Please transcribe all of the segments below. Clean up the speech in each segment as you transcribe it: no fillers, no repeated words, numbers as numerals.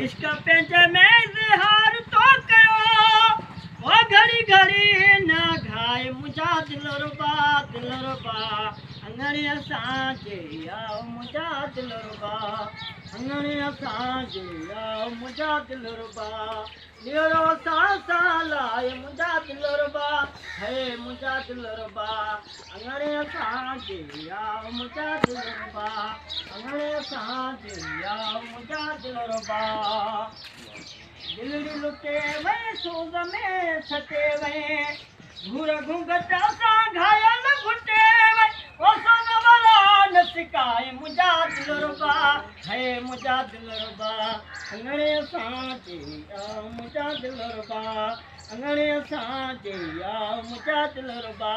इश्क पंहिंजे में इज़हार तो कयो ओ घड़ी घड़ी न घाए मुंहिंजा दिल रुबा अंगड़े असांजे आओ मुंहिंजा दिल रुबा अंगड़े असांजे आओ मुंहिंजा दिल रुबा नीरो सां लाए मुंहिंजा दिल रुबा है मुंहिंजा दिल रुबा अंगड़े असांजे आओ मुंहिंजा दिल रुबा अंगड़े असांजे आओ मुंहिंजा दिल रुबा दिलड़ी लुटे वे सूज़ में सटे वे घूर घूंघट सां घायल घुटे वे ओ सोन वाला न सिकाए मुंहिंजा दिल रुबा है मुंहिंजा दिल रुबा अंगड़े असांजे आओ मुंहिंजा दिल रुबा अंगड़े असांजे आओ मुंहिंजा दिल रुबा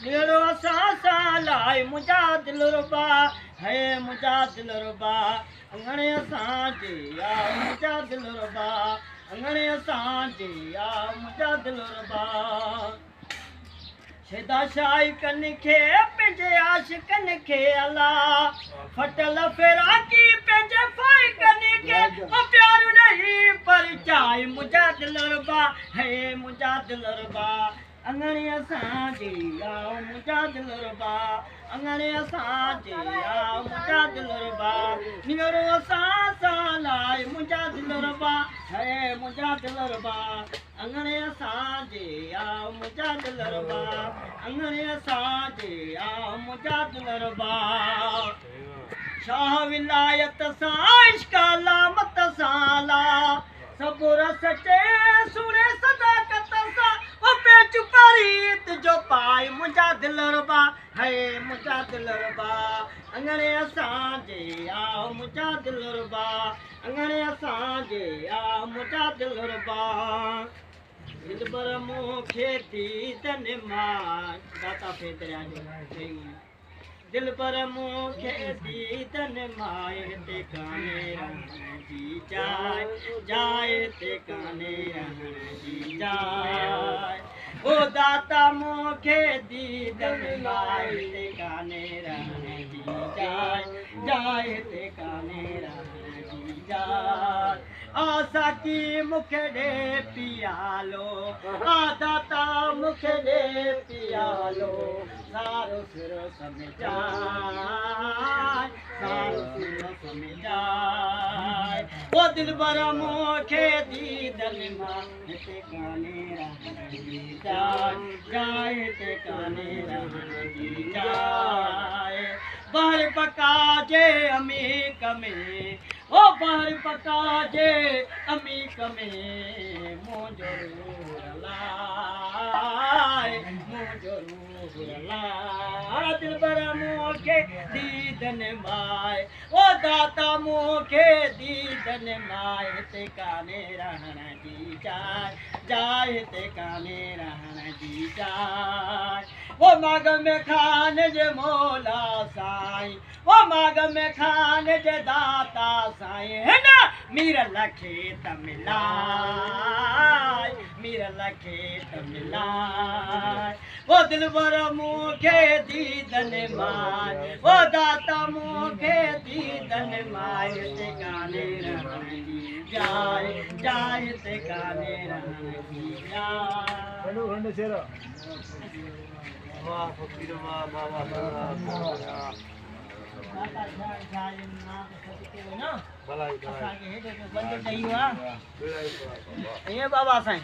नीरो असां लाए मुंहिंजा दिल रुबा है मुंहिंजा दिल रुबा अंगड़े असांजे आओ मुंहिंजा दिल रुबा अंगड़े असांजे आओ मुंहिंजा दिल रुबा शेदा शाही कन खे पंहिंजे आशिकनि खे अला फटल फिराकी पंहिंजे फाइकनि खे प्यार नहीं पर चाहे मुंहिंजा दिल रुबा है मुंहिंजा दिल रुबा अंगड़े असांजे आओ मुंहिंजा दिल रुबा अंगड़े असांजे आओ मुंहिंजा दिल रुबा नीरो असां लाए मुंहिंजा दिल रुबा है मुंहिंजा दिल रुबा अंगड़े असांजे आओ मुंहिंजा दिल रुबा अंगड़े असांजे आओ मुंहिंजा दिल रुबा शाह विलायत सां इश्क अलामत सां ला सबुर सचे सुरे सदाकत सां ओ पेच परीत जो पाए मुंहिंजा दिल रुबा है मुंहिंजा दिल रुबा अंगड़े असांजे आओ मुंहिंजा दिल रुबा अंगड़े असांजे आओ मुंहिंजा दिल रुबा दिलबर मूंखे दीदन मां दाता फेतरिया जो दिलबर मूंखे दीदन मां हिते कान्हे रहण जी जाइ ते कान्हे रहण जी जाइ ओ दाता मूंखे दीदन मां हिते कान्हे रहण जी जाइ ते कान्हे रहण जी जाइ आसाकी मूंखे ॾे पियालो आ दाता मूंखे ॾे पियालो सारो सिर समिझाए सारो सिर समिझाए ओ दिलबर मूंखे दीदन मां हिते कान्हे रहण जी जाइ हिते कान्हे रहण जी जाइ ॿाहिरि पकाजे अमीक में ओ ॿाहिरि पकाजे अमीक में मुंहिंजो रूह लाए मुंहिंजो रूह लाए दिलबर मूंखे दीदन माए ओ दाता मूंखे दीदन माए हिते कान्हे रहण जी जाइ हिते कान्हे रहण जी जाइ वो माग में खान जे मौला साईं वो माग में खान जे दाता साईं है ना मीर लखे तमिलाए मीर लखे तमिलाए वो दिलबर मूंखे दीदन माए वो दाता मूंखे दीदन माए हिते कान्हे रहण जी जाइ हिते कान्हे रहण जी जाइ वाह फकीर वाह बाबा भलाई भलाई बाबा साईं